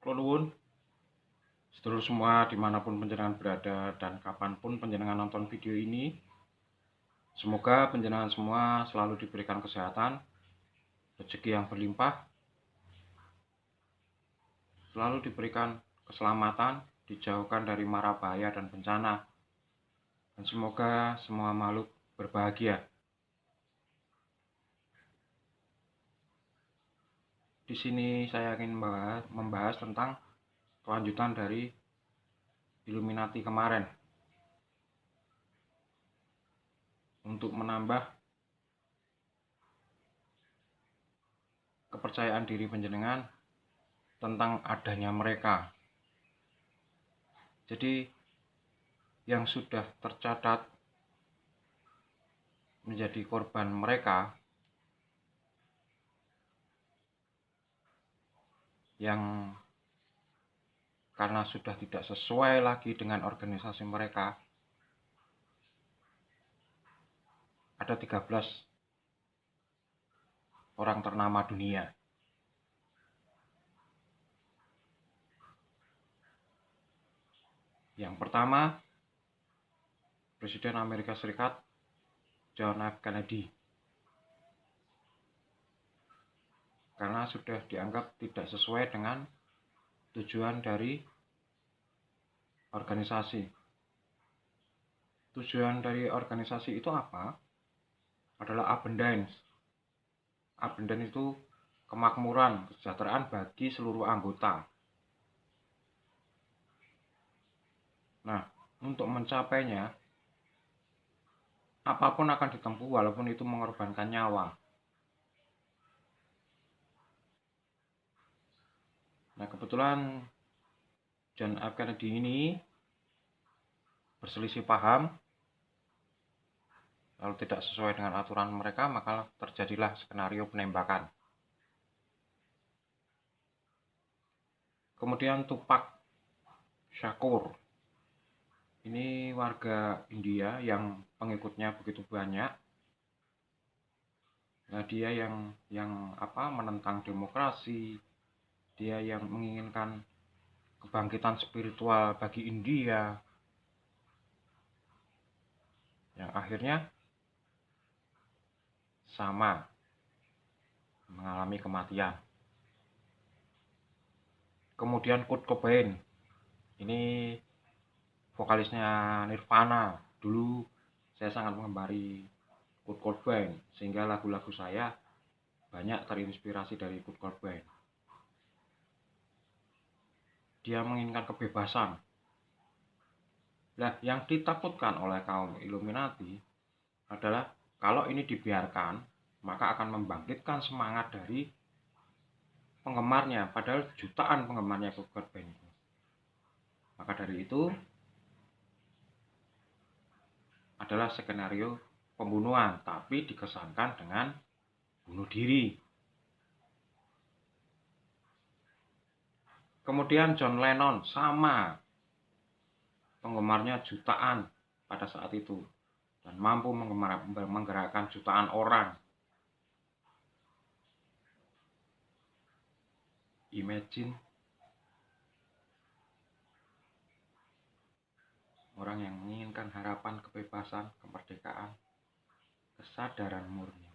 Kula nuwun, sedulur semua dimanapun panjenengan berada dan kapanpun panjenengan nonton video ini, semoga panjenengan semua selalu diberikan kesehatan, rezeki yang berlimpah, selalu diberikan keselamatan, dijauhkan dari mara bahaya dan bencana, dan semoga semua makhluk berbahagia. Di sini saya ingin membahas tentang kelanjutan dari Illuminati kemarin untuk menambah kepercayaan diri panjenengan tentang adanya mereka. Jadi yang sudah tercatat menjadi korban mereka, yang karena sudah tidak sesuai lagi dengan organisasi mereka, ada 13 orang ternama dunia. Yang pertama, Presiden Amerika Serikat John F. Kennedy, karena sudah dianggap tidak sesuai dengan tujuan dari organisasi. Tujuan dari organisasi itu apa? Adalah abundance. Abundance itu kemakmuran, kesejahteraan bagi seluruh anggota. Nah, untuk mencapainya, apapun akan ditempuh walaupun itu mengorbankan nyawa. Nah, kebetulan John F. Kennedy ini berselisih paham, lalu tidak sesuai dengan aturan mereka, maka terjadilah skenario penembakan. Kemudian Tupac Shakur, ini warga India yang pengikutnya begitu banyak. Nah, dia yang menentang demokrasi, dia yang menginginkan kebangkitan spiritual bagi India, yang akhirnya sama mengalami kematian. Kemudian Kurt Cobain, ini vokalisnya Nirvana. Dulu saya sangat menggemari Kurt Cobain, sehingga lagu-lagu saya banyak terinspirasi dari Kurt Cobain. Dia menginginkan kebebasan. Nah, yang ditakutkan oleh kaum Illuminati adalah kalau ini dibiarkan, maka akan membangkitkan semangat dari penggemarnya, padahal jutaan penggemarnya Kurt Cobain. Maka dari itu adalah skenario pembunuhan, tapi dikesankan dengan bunuh diri. Kemudian John Lennon, sama, penggemarnya jutaan pada saat itu, dan mampu menggerakkan jutaan orang. Imagine orang yang menginginkan harapan, kebebasan, kemerdekaan, kesadaran murni.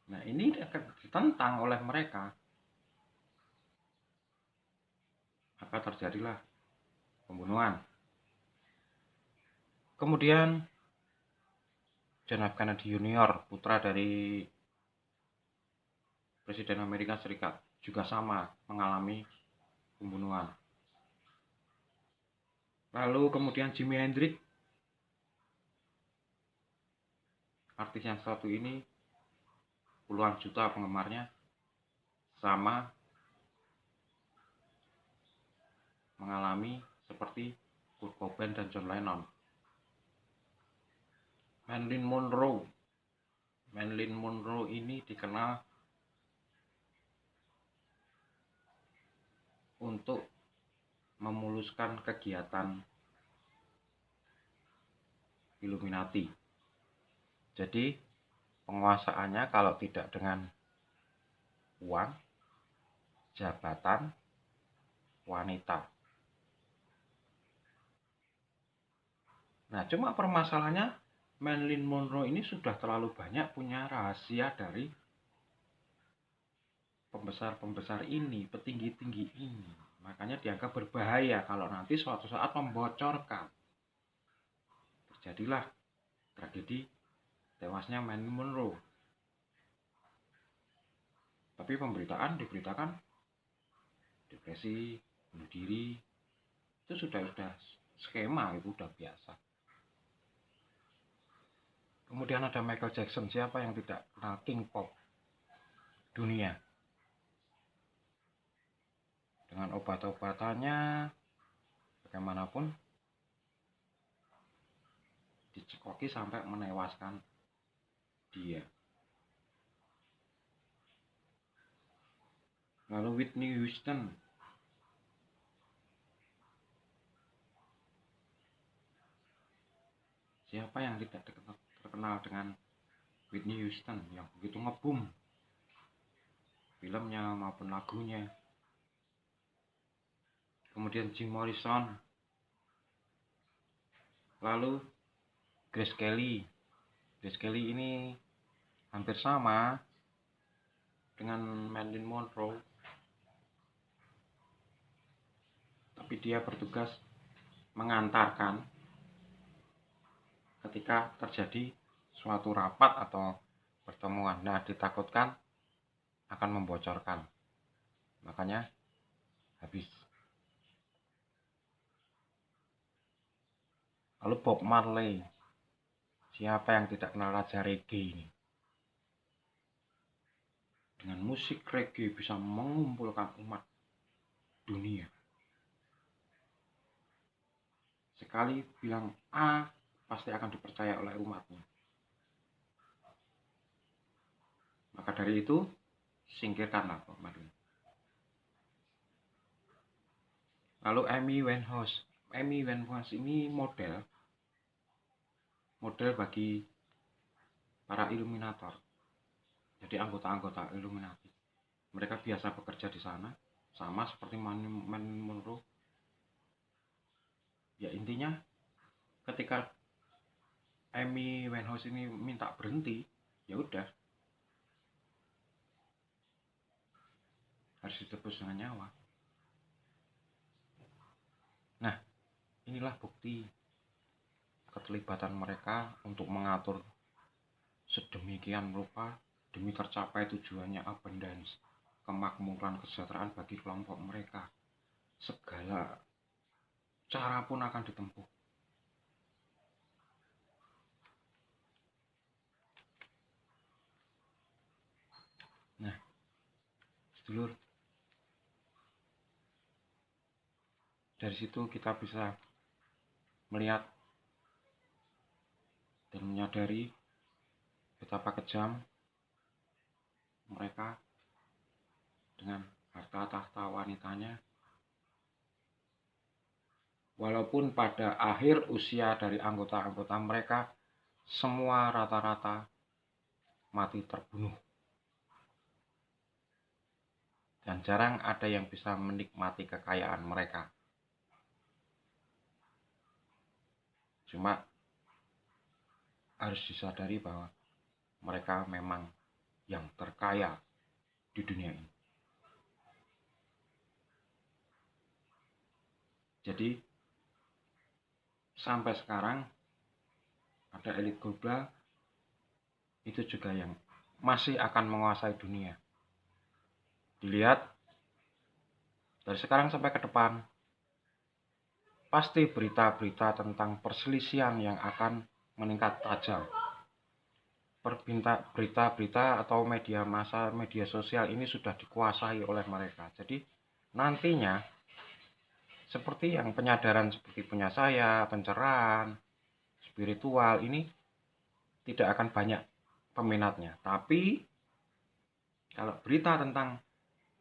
Nah, ini akan ditentang oleh mereka. Maka terjadilah pembunuhan. Kemudian John F. Kennedy Jr., putra dari Presiden Amerika Serikat, juga sama mengalami pembunuhan. Lalu kemudian Jimi Hendrix, artis yang satu ini, puluhan juta penggemarnya, sama mengalami seperti Kurt Cobain dan John Lennon. Marilyn Monroe ini dikenal untuk memuluskan kegiatan Illuminati. Jadi penguasaannya kalau tidak dengan uang, jabatan wanita. Nah, cuma permasalahannya Marilyn Monroe ini sudah terlalu banyak punya rahasia dari pembesar-pembesar ini, petinggi-tinggi ini. Makanya dianggap berbahaya kalau nanti suatu saat membocorkan. Terjadilah tragedi tewasnya Marilyn Monroe. Tapi pemberitaan diberitakan depresi, bunuh diri, itu sudah skema, itu udah biasa. Kemudian ada Michael Jackson, siapa yang tidak kenal King Pop dunia? Dengan obat-obatannya, bagaimanapun, dicekoki sampai menewaskan dia. Lalu Whitney Houston, siapa yang tidak terkenal dengan Whitney Houston yang begitu ngebum filmnya maupun lagunya. Kemudian Jim Morrison, lalu Grace Kelly. Grace Kelly ini hampir sama dengan Marilyn Monroe, tapi dia bertugas mengantarkan ketika terjadi suatu rapat atau pertemuan. Nah, ditakutkan akan membocorkan, makanya habis. Lalu Bob Marley, siapa yang tidak kenal raja reggae ini? Dengan musik reggae bisa mengumpulkan umat dunia. Sekali bilang A, pasti akan dipercaya oleh umatnya. Maka dari itu, singkirkanlah Bob Marley. Lalu Amy Winehouse. Amy Winehouse ini model bagi para iluminator. Jadi anggota-anggota Illuminati. Mereka biasa bekerja di sana, sama seperti Marilyn Monroe. Ya intinya, ketika Amy Winehouse ini minta berhenti, ya udah, harus ditebus dengan nyawa. Nah, inilah bukti keterlibatan mereka untuk mengatur sedemikian rupa demi tercapai tujuannya abundance, kemakmuran, kesejahteraan bagi kelompok mereka. Segala cara pun akan ditempuh. Nah, sedulur, dari situ kita bisa melihat dan menyadari betapa kejam mereka dengan harta tahta wanitanya. Walaupun pada akhir usia dari anggota-anggota mereka semua rata-rata mati terbunuh. Dan jarang ada yang bisa menikmati kekayaan mereka. Cuma harus disadari bahwa mereka memang yang terkaya di dunia ini. Jadi sampai sekarang ada elit global itu juga yang masih akan menguasai dunia. Dilihat dari sekarang sampai ke depan, pasti berita-berita tentang perselisihan yang akan meningkat tajam. Berita-berita atau media massa, media sosial ini sudah dikuasai oleh mereka. Jadi nantinya seperti yang penyadaran seperti punya saya, pencerahan, spiritual ini tidak akan banyak peminatnya. Tapi kalau berita tentang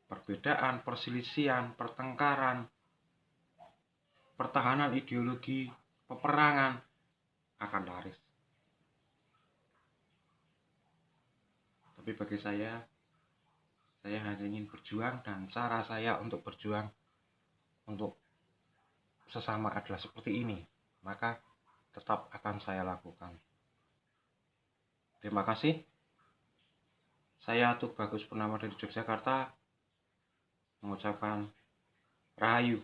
perbedaan, perselisihan, pertengkaran, pertahanan ideologi, peperangan akan laris. Tapi bagi saya Saya hanya ingin berjuang, dan cara saya untuk berjuang untuk sesama adalah seperti ini, maka tetap akan saya lakukan. Terima kasih. Saya Tubagus Purnama dari Yogyakarta mengucapkan Rahayu.